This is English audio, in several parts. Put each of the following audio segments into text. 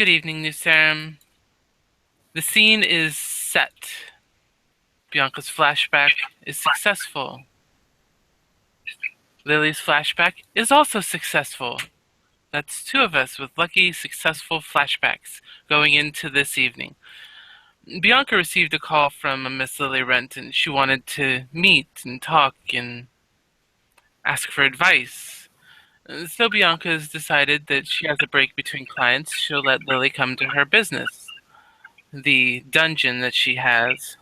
Good evening, New Serum. The scene is set. Bianca's flashback is successful. Lily's flashback is also successful. That's two of us with lucky, successful flashbacks going into this evening. Bianca received a call from a Miss Lily Rent, and she wanted to meet and talk and ask for advice. So Bianca has decided that she has a break between clients. She'll let Lily come to her business, the dungeon that she has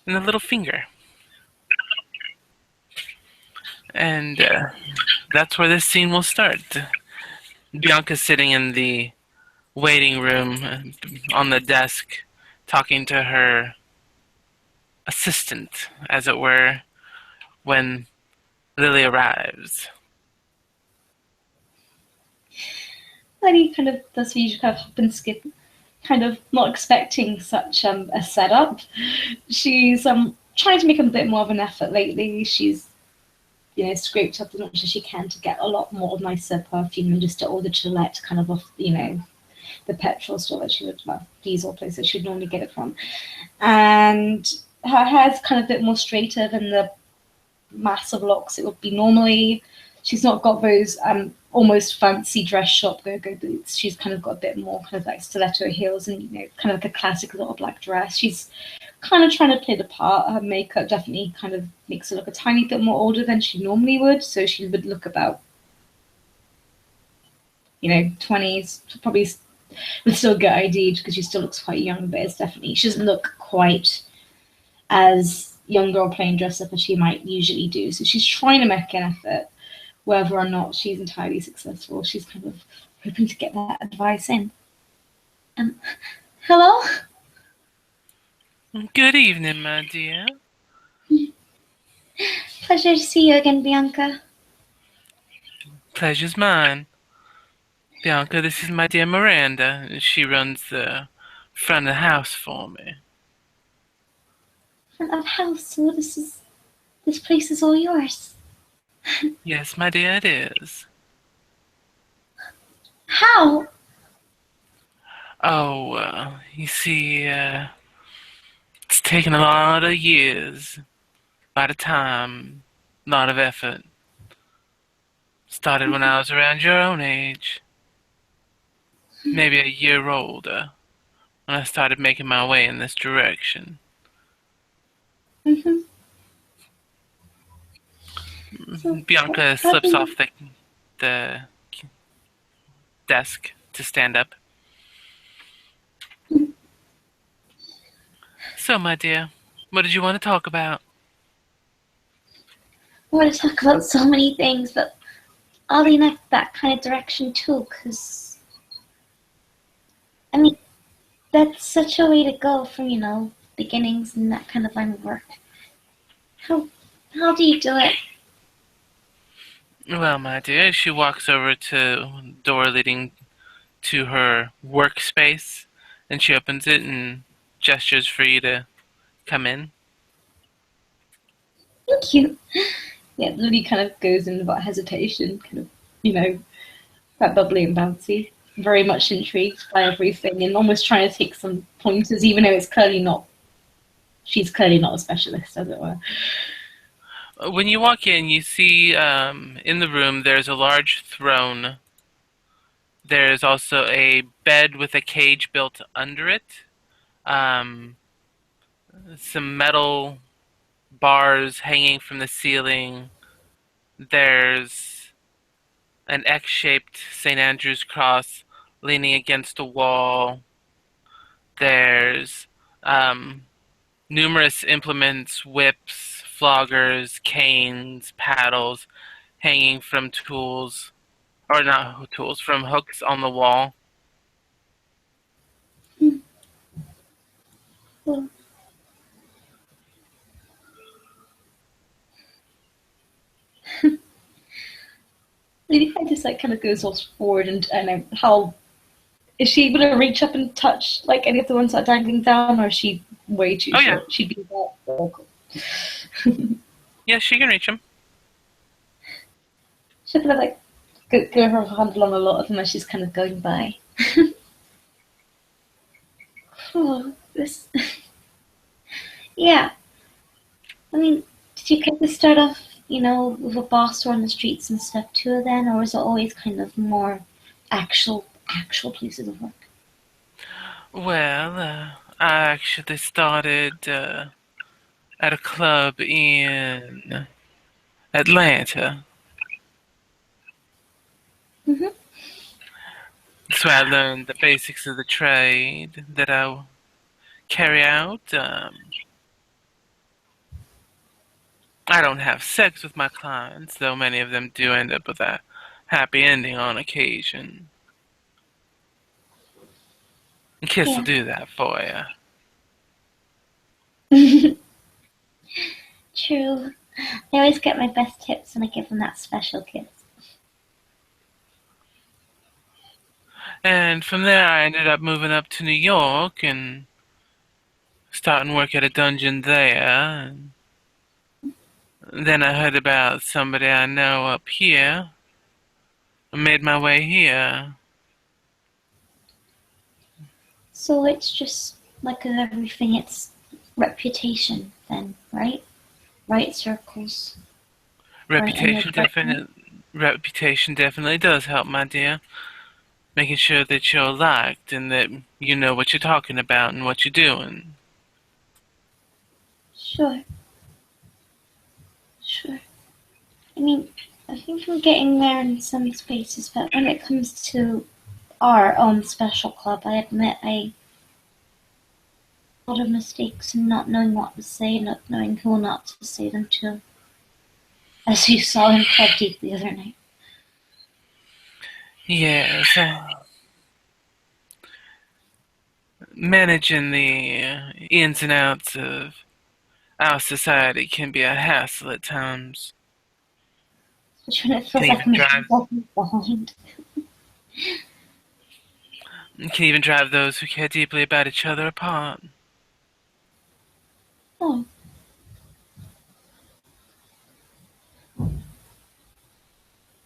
in the little finger. And that's where this scene will start. Bianca's sitting in the waiting room on the desk, talking to her assistant, as it were, when Lily arrives. Lily kind of does usually kind of hop and skip, kind of not expecting such a setup. She's trying to make a bit more of an effort lately. She's scraped up as much as she can to get a lot more nicer perfume and just to order Gillette kind of off, the petrol store that she would, diesel place that she'd normally get it from. And her hair's kind of a bit more straighter than the massive locks it would be normally. She's not got those almost fancy dress shop go-go boots. She's kind of got a bit more kind of like stiletto heels and, kind of like a classic little black dress. She's kind of trying to play the part. Her makeup definitely kind of makes her look a tiny bit more older than she normally would. So she would look about, 20s, probably would still get ID'd because she still looks quite young, but it's definitely, she doesn't look quite as young girl playing dress up as she might usually do. So she's trying to make an effort. Whether or not she's entirely successful, she's kind of hoping to get that advice in. Hello? Good evening, my dear. Pleasure to see you again, Bianca. Pleasure's mine. Bianca, this is my dear Miranda. She runs the front of the house for me. Front of house? So this place is all yours. Yes, my dear, it is. How? Oh, you see, it's taken a lot of years, a lot of time, a lot of effort. Started when I was around your own age, maybe a year older, when I started making my way in this direction. Mm-hmm. So, Bianca slips off the desk to stand up. So, my dear, what did you want to talk about? I want to talk about so many things, but I'll lean in that kind of direction too, because, I mean, that's such a way to go from, beginnings and that kind of line of work. How do you do it? Well, my dear, she walks over to the door leading to her workspace, and she opens it and gestures for you to come in. Thank you. Yeah, Lily kind of goes in without hesitation, kind of, quite bubbly and bouncy, very much intrigued by everything and almost trying to take some pointers, even though she's clearly not a specialist, as it were. When you walk in, you see in the room there's a large throne. There's also a bed with a cage built under it. Some metal bars hanging from the ceiling. There's an X-shaped St. Andrew's cross leaning against a wall. There's numerous implements, whips, floggers, canes, paddles, hanging from tools, or not tools, from hooks on the wall. Well, Lily just kind of goes all forward and how is she able to reach up and touch any of the ones that are dangling down, or is she way too short? Yeah. She'd be that vocal. Yeah, she can reach him. She'll be like, Give her hand along a lot of them as she's kind of going by. Oh, this. Yeah. I mean, did you kind of start off, with a boss on the streets and stuff too then, or was it always kind of more actual places of work? Well, I actually started at a club in Atlanta. Mm-hmm. That's where I learned the basics of the trade that I carry out. I don't have sex with my clients, though many of them do end up with a happy ending on occasion. And Kiss will Yeah. do that for you. True. I always get my best tips when I give them that special kiss. And from there, I ended up moving up to New York and starting work at a dungeon there. And then I heard about somebody I know up here. I made my way here. So it's just like everything, it's reputation then, right? Right circles are in your Reputation department. definitely, reputation definitely does help, my dear. Making sure that you're liked and that you know what you're talking about and what you're doing. Sure, sure. I mean, I think I'm getting there in some spaces, but when it comes to our own special club, I admit I a lot of mistakes in not knowing what to say, not knowing who not to say them to, as you saw in Club Deep the other night. Yes, managing the ins and outs of our society can be a hassle at times. Which when it Can feels like even I'm drive walking behind. can even drive those who care deeply about each other apart. Oh,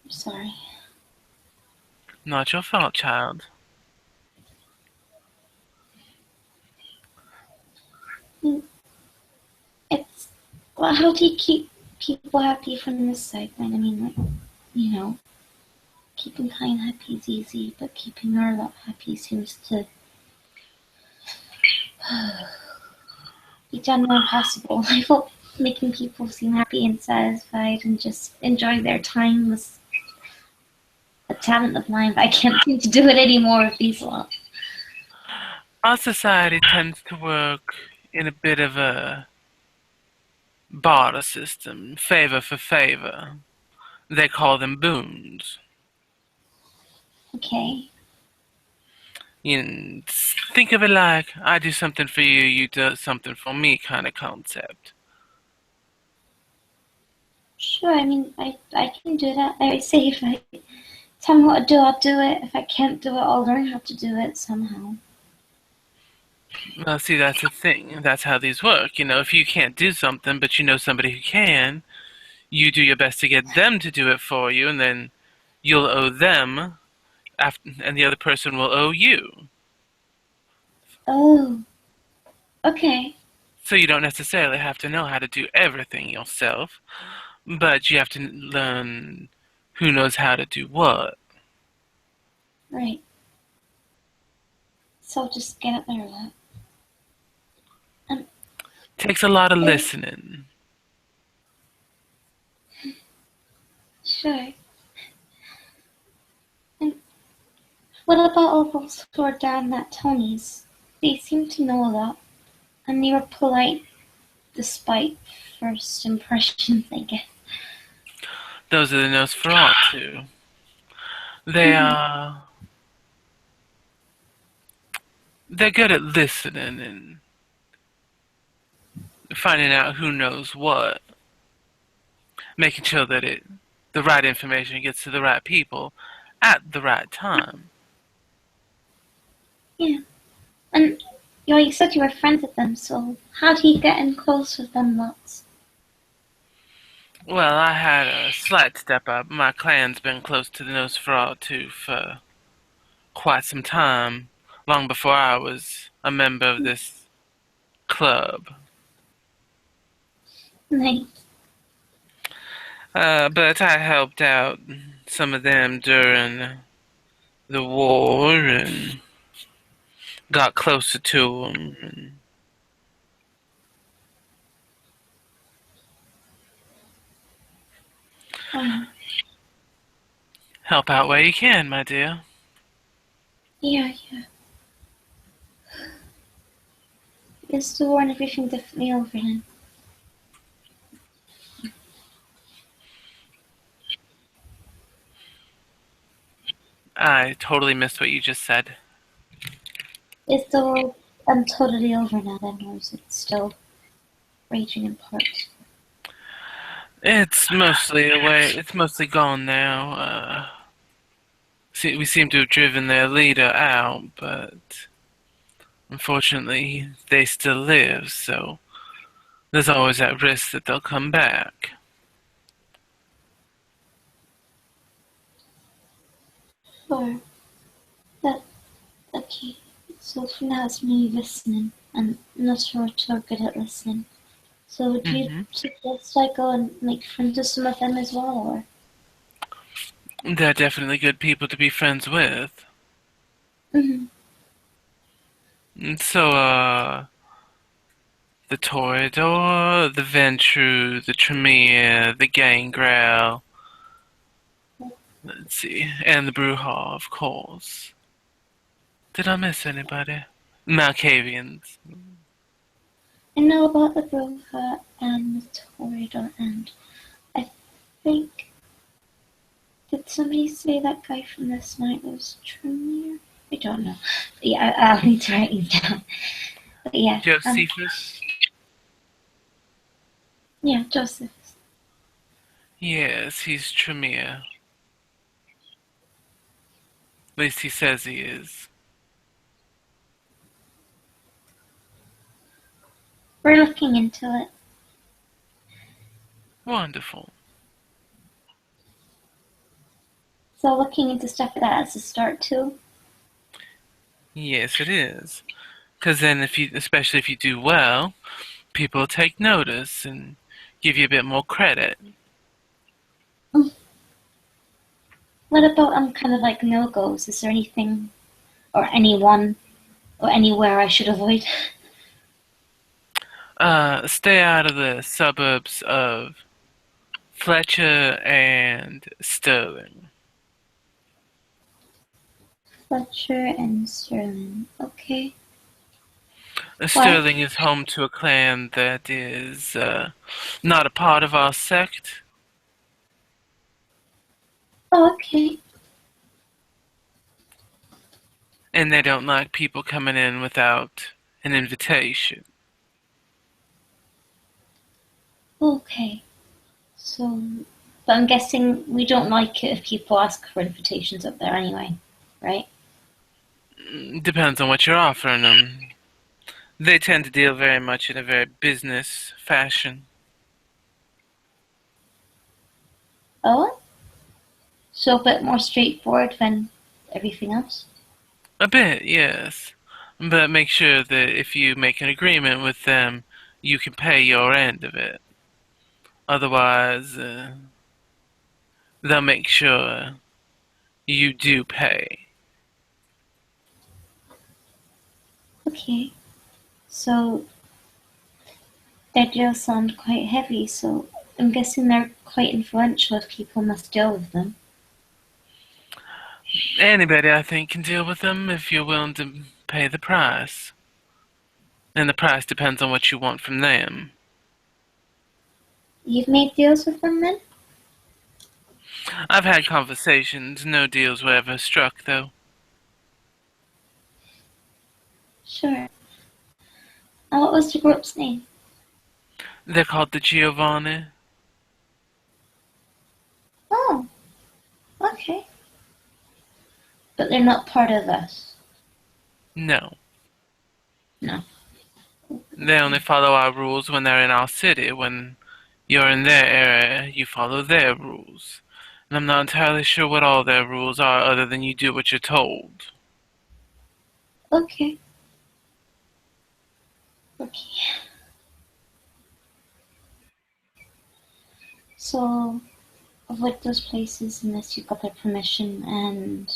I'm sorry. Not your fault, child. It's well, how do you keep people happy from this side then? I mean, like, you know, keeping Kind happy is easy, but keeping her lot happy seems to be done more possible. I thought making people seem happy and satisfied and just enjoy their time was a talent of mine, but I can't seem to do it anymore with these lot. Our society tends to work in a bit of a barter system, favor for favor. They call them boons. Okay, Think of it like I do something for you, you do something for me kind of concept. sure. I mean, I can do that. I always say if I tell me what to do, I'll do it. If I can't do it, I'll learn how to do it somehow. Well, see, that's the thing. That's how these work. If you can't do something, but you know somebody who can, you do your best to get them to do it for you, and then you'll owe them, and the other person will owe you. Oh, okay. So you don't necessarily have to know how to do everything yourself, but you have to learn who knows how to do what. Right. So I'll just get it there with that. Um, Takes a lot of eh, listening. sure. And what about all those who are down at Tony's? They seem to know a lot, and they were polite despite first impressions, I guess. Those are the Nosferatu. They Mm-hmm. are they're good at listening and finding out who knows what, making sure that the right information gets to the right people at the right time. Yeah. And you said you were friends with them, so how do you get in close with them lots? Well, I had a slight step up. My clan's been close to the Nosferatu for quite some time, long before I was a member of this club. Nice. But I helped out some of them during the war and got closer to them and Wow. help out where you can, my dear. Yeah, yeah. Is the war and everything definitely over then? I totally missed what you just said. Is the war totally over now then, or is it still raging in parts? It's mostly away. It's mostly gone now. We seem to have driven their leader out, but unfortunately, they still live. So there's always that risk that they'll come back. Or that okay. So for now it's me listening, and not sure too good at listening. So would you Hmm. suggest I go and make friends with some of them as well, or? They're definitely good people to be friends with. Mm-hmm. And so, the Toreador, the Ventru, the Tremere, the Gangrel, let's see, and the Bruja, of course. Did I miss anybody? Malkavians. I know about the Broha and the Toreador, and I think did somebody say that guy from this night was Tremere? I don't know. Yeah, I'll need to write it down. But yeah, Josephus? yeah, Joseph. Yes, he's Tremere. At least he says he is. We're looking into it. Wonderful. So looking into stuff like that as a start too. Yes, it is. Because then, especially if you do well, people take notice and give you a bit more credit. What about kind of like no goes? Is there anything or anyone or anywhere I should avoid? Stay out of the suburbs of Fletcher and Sterling. Fletcher and Sterling. Okay. Why? Sterling is home to a clan that is not a part of our sect, Oh, okay. and they don't like people coming in without an invitation. Okay. So, but I'm guessing we don't like it if people ask for invitations up there anyway, right? Depends on what you're offering them. They tend to deal very much in a very business fashion. Oh, so a bit more straightforward than everything else. A bit, yes. But make sure that if you make an agreement with them, you can pay your end of it. Otherwise, they'll make sure you do pay. Okay. So their deals sound quite heavy. So I'm guessing they're quite influential if people must deal with them. Anybody, I think, can deal with them if you're willing to pay the price. And the price depends on what you want from them. You've made deals with them then? I've had conversations, no deals were ever struck, though. Sure. And what was the group's name? They're called the Giovanni. Oh, okay. But they're not part of us. No. No. They only follow our rules when they're in our city. When You're in their area, you follow their rules. And I'm not entirely sure what all their rules are other than you do what you're told. Okay. Okay. So avoid those places unless you got their permission and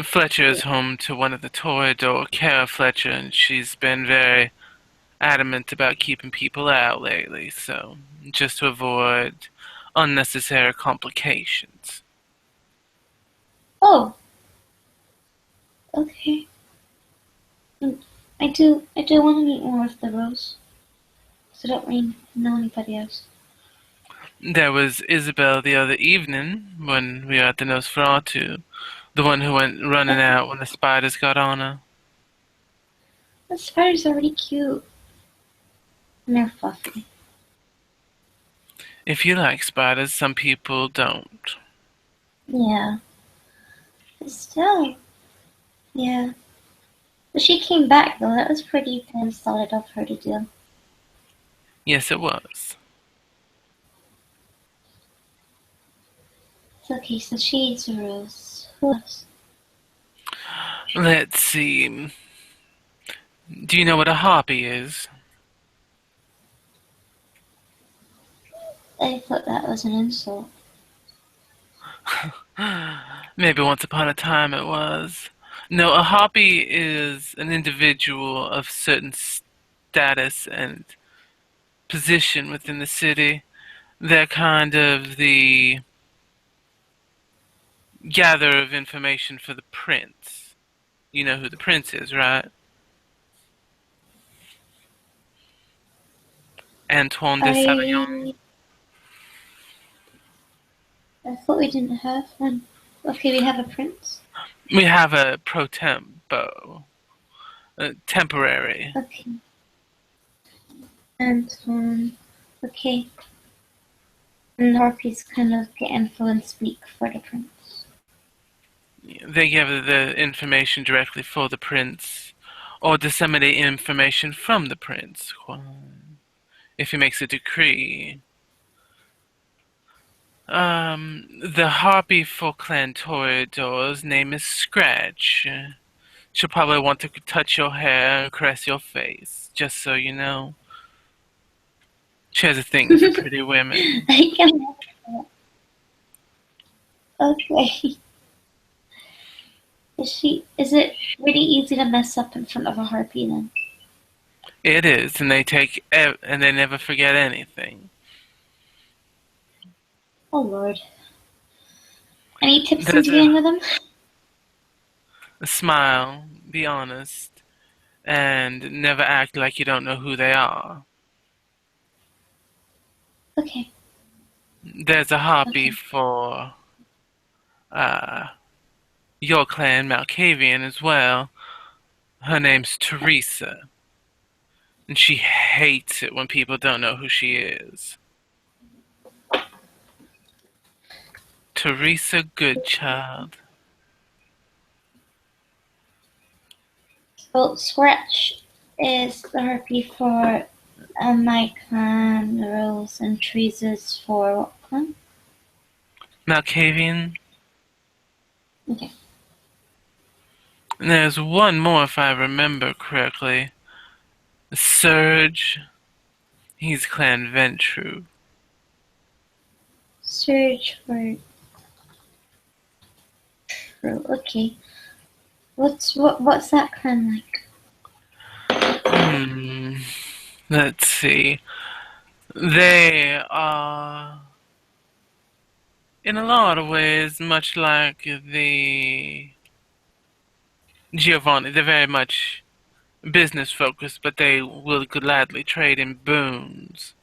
Fletcher is home to one of the Toreador, Kara Fletcher, and she's been very adamant about keeping people out lately, so just to avoid unnecessary complications. oh, okay. I do want to meet more of the Rose. So don't really know anybody else. There was Isabel the other evening when we were at the Nosferatu, the one who went running Okay. out when the spiders got on her. The spiders are really cute. And they're fluffy. If you like spiders, some people don't. Yeah. But still, yeah. But she came back though. That was pretty solid of her to do. Yes, it was. Okay, so she's a Rose. Who else? Let's see. Do you know what a harpy is? I thought that was an insult. Maybe once upon a time it was. No, a harpy is an individual of certain status and position within the city. They're kind of the gatherer of information for the prince. You know who the prince is, right? Antoine de Saint. I thought we didn't have one. Okay, we have a prince. We have a pro tempo, temporary. Okay. And okay. And harpies kind of get info and speak for the prince. They give the information directly for the prince, or disseminate information from the prince, if he makes a decree. The harpy for Clan Toreador's name is Scratch. She'll probably want to touch your hair and caress your face, just so you know. She has a thing for pretty women. I can. Okay. Is it really easy to mess up in front of a harpy then? It is, and and they never forget anything. Oh Lord. Any tips in There's dealing with them? a smile, be honest, and never act like you don't know who they are. Okay. There's a harpy Okay. for uh, your clan, Malkavian, as well. Her name's Teresa, and she hates it when people don't know who she is. Teresa Goodchild. So Scratch is the harpy for my clan, the Rose, and Teresa's for what clan? Malkavian. Okay. And there's one more if I remember correctly. Surge. He's Clan Ventru. Search for true. Okay. What's that clan like? Hmm. Let's see. They are, in a lot of ways, much like the Giovanni. They're very much business focused, but they will gladly trade in boons.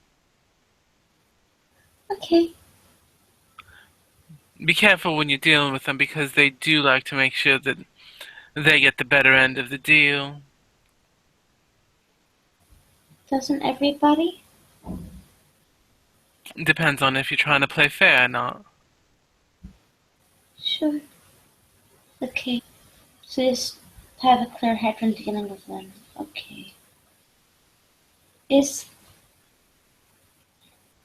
Okay. Be careful when you're dealing with them because they do like to make sure that they get the better end of the deal. Doesn't everybody? Depends on if you're trying to play fair or not. Sure. Okay. So just have a clear head when dealing with them. Okay. Is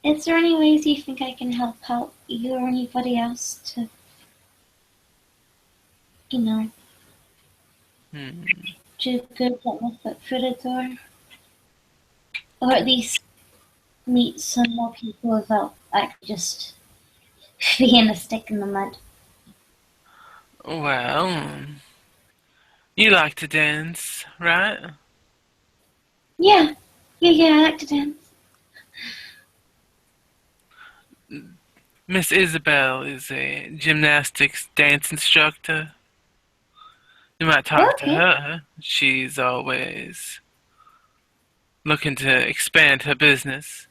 Is there any ways you think I can help out you or anybody else to, you know, Hmm. do good, get my foot through the door? Or at least meet some more people without actually just being a stick in the mud? Well, you like to dance, right? Yeah, yeah, I like to dance. Miss Isabel is a gymnastics dance instructor. You might talk to Okay, her. She's always looking to expand her business.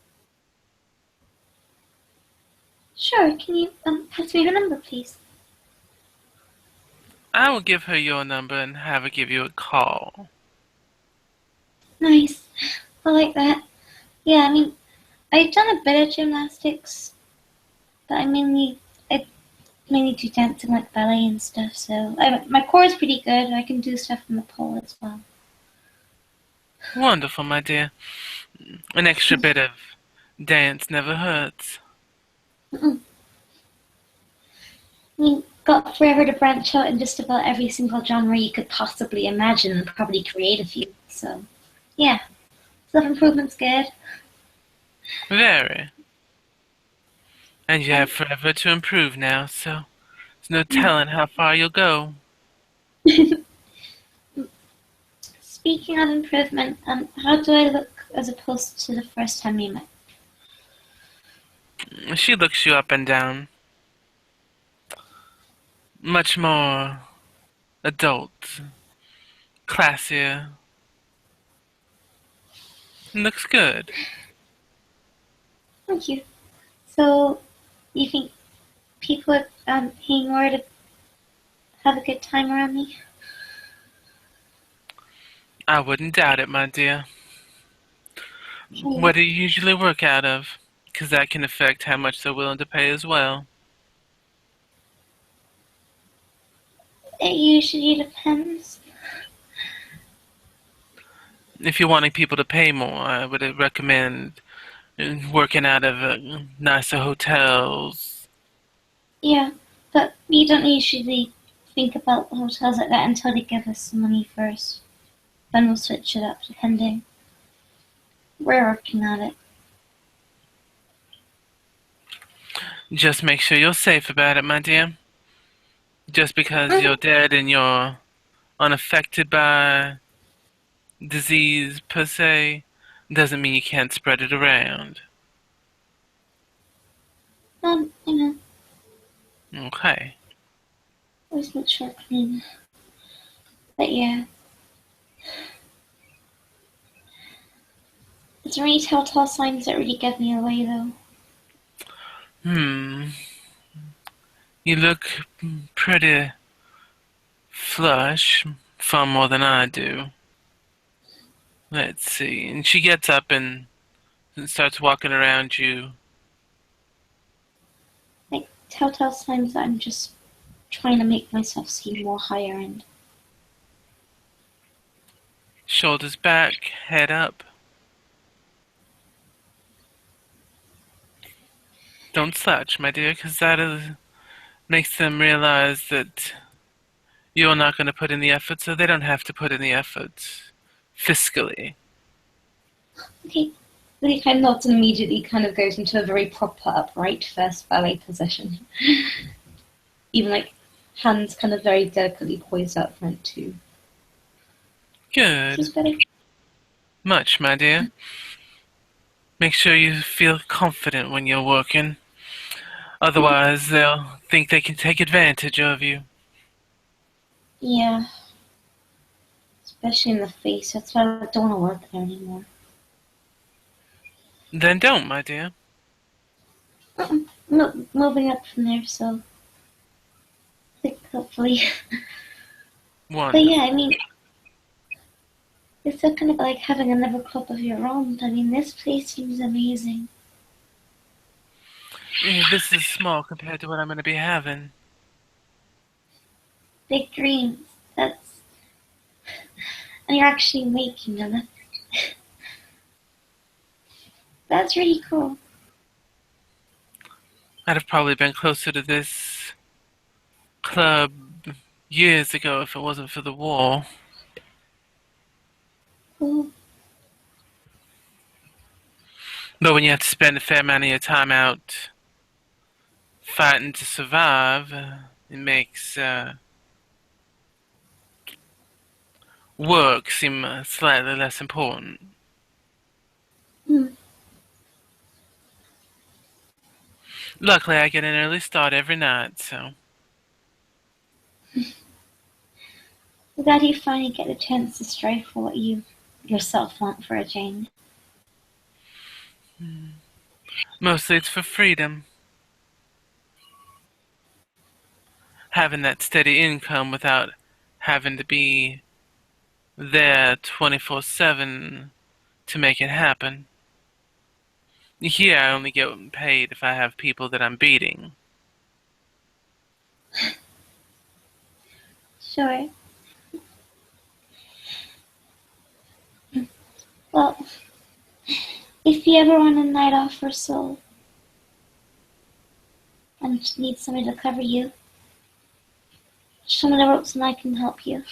sure. Can you pass me her number, please? I will give her your number and have her give you a call. Nice. I like that. Yeah, I mean, I've done a bit of gymnastics, but I mainly do dancing like ballet and stuff. So my core is pretty good. I can do stuff in the pole as well. Wonderful, my dear. An extra bit of dance never hurts. I mean, got forever to branch out in just about every single genre you could possibly imagine and probably create a few. So, yeah, self improvement's good. Very. And you have forever to improve now, so there's no telling how far you'll go. Speaking of improvement, how do I look as opposed to the first time we met? She looks you up and down. Much more adult, classier. Looks good. Thank you. So, you think people are paying more to have a good time around me? I wouldn't doubt it, my dear. Okay. What do you usually work out of? Because that can affect how much they're willing to pay as well. It usually depends. If you're wanting people to pay more, I would recommend working out of nicer hotels. Yeah, but we don't usually think about hotels like that until they give us some money first. Then we'll switch it up depending. We're working on it. Just make sure you're safe about it, my dear. Just because you're Mhm. dead and you're unaffected by disease per se doesn't mean you can't spread it around. You know, Okay. always make sure clean. But yeah, is there any telltale signs that really give me away though? Hmm. You look pretty flush, far more than I do. Let's see. And she gets up and starts walking around you. Like telltale signs that I'm just trying to make myself seem more higher end. Shoulders back, head up. Don't slouch, my dear, because makes them realize that you're not going to put in the effort, so they don't have to put in the effort fiscally. Okay. Then he kind of nods and immediately kind of goes into a very proper upright first ballet position. Even like hands kind of very delicately poised out front too. She's Good. better. Much, my dear. Make sure you feel confident when you're working. Otherwise, they'll think they can take advantage of you. Yeah, especially in the face. That's why I don't want to work there anymore. Then don't, my dear. No, moving up from there, so I think hopefully. But yeah, Wonderful. I mean, it's so kind of like having another club of your own. I mean, this place seems amazing. This is small compared to what I'm going to be having. Big dreams. And you're actually making them. That's really cool. I'd have probably been closer to this club years ago if it wasn't for the war. Oh, But when you have to spend a fair amount of your time out fighting to survive, it makes work seem slightly less important. hmm. Luckily, I get an early start every night, so I'm glad you finally get a chance to strive for what you yourself want for a change. mostly it's for freedom. Having that steady income without having to be there 24/7 to make it happen. Here, I only get paid if I have people that I'm beating. Sure. Well, if you ever want a night off or so and just need somebody to cover you, show me the ropes and I can help you.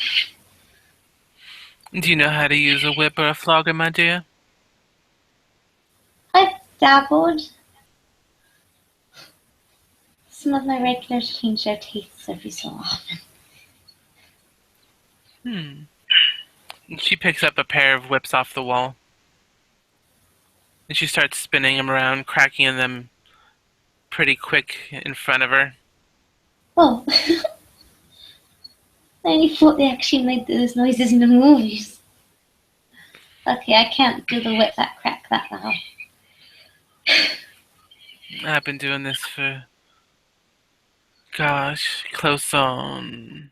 Do you know how to use a whip or a flogger, my dear? I've dabbled. Some of my regulars change their tastes every so often. Hmm. She picks up a pair of whips off the wall, and she starts spinning them around, cracking them pretty quick in front of her. Oh, I thought they actually made those noises in the movies. Okay, I can't do the whip that crack that loud. I've been doing this for, gosh, close on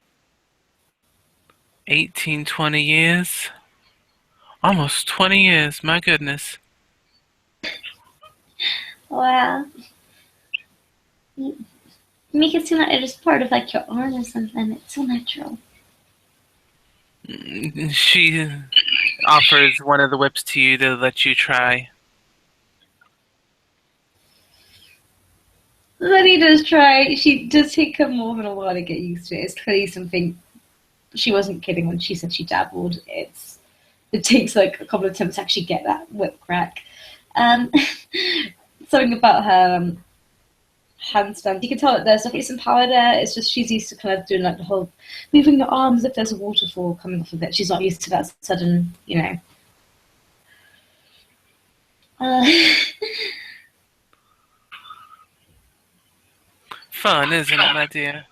18, 20 years. Almost 20 years, my goodness. Wow. You make it seem like it is part of like your arm or something. It's so natural. She offers one of the whips to you to let you try. Lenny does try. She does take her more than a while to get used to it. It's clearly something she wasn't kidding when she said she dabbled. It takes like a couple of attempts to actually get that whip crack. Um, something about her handstand. You can tell that there's definitely some power there. It's just she's used to kind of doing like the whole moving your arms if there's a waterfall coming off of it. She's not used to that sudden, you know. Uh, Fun, isn't it, my dear?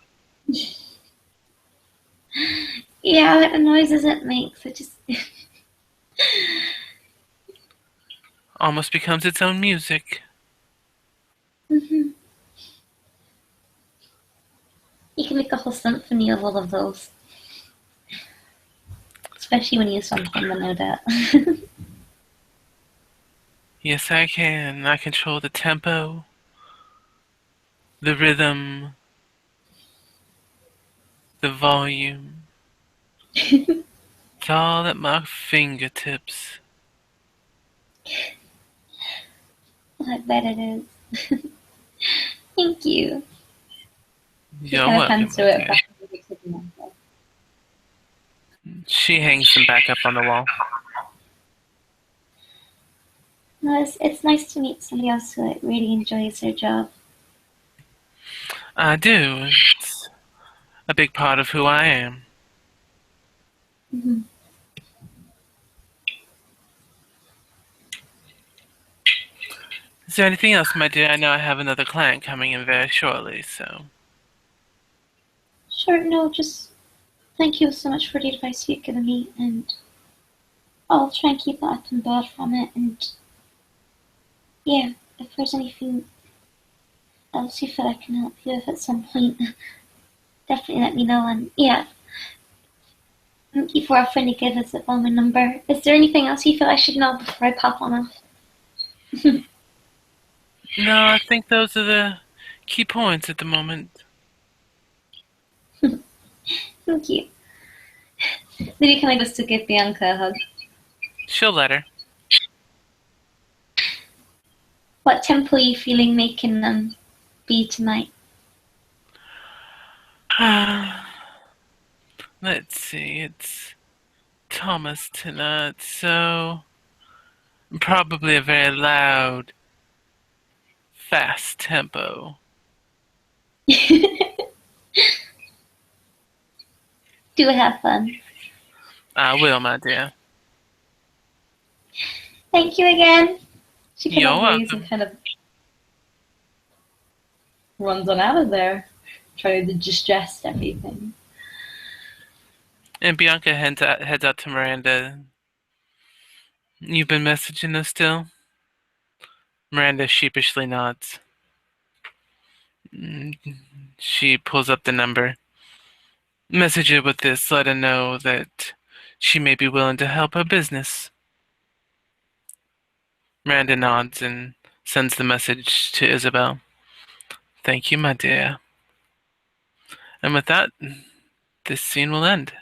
yeah, like the noises it makes. It just Almost becomes its own music. Mhm. You can make a whole symphony of all of those, especially when you sometime know that. Yes, I can. I control the tempo, the rhythm, the volume. It's all at my fingertips. I bet it is. Thank you. She You're kind of welcome, hands my to it dear. back and makes it nice. She hangs them back up on the wall. No, it's nice to meet somebody else who like, really enjoys their job. I do. It's a big part of who I am. Mm-hmm. Is there anything else, my dear? I know I have another client coming in very shortly, so. Sure, no, just thank you so much for the advice you've given me, and I'll try and keep that on board from it. And yeah, if there's anything else you feel I can help you with at some point, definitely let me know. And yeah, thank you for offering to give us a phone number. Is there anything else you feel I should know before I pop on off? No, I think those are the key points at the moment. Thank you. Maybe can I just to give Bianca a hug? She'll let her. What tempo are you feeling making them? be tonight? Let's see, it's Thomas tonight, so probably a very loud, fast tempo. Do have fun. I will, my dear. Thank you again. She kind You're of waves and welcome. kind of runs on out of there, trying to digest everything. And Bianca heads out to Miranda. You've been messaging us still? Miranda sheepishly nods. She pulls up the number. Message her with this, let her know that she may be willing to help her business. Miranda nods and sends the message to Isabel. Thank you, my dear. And with that, this scene will end.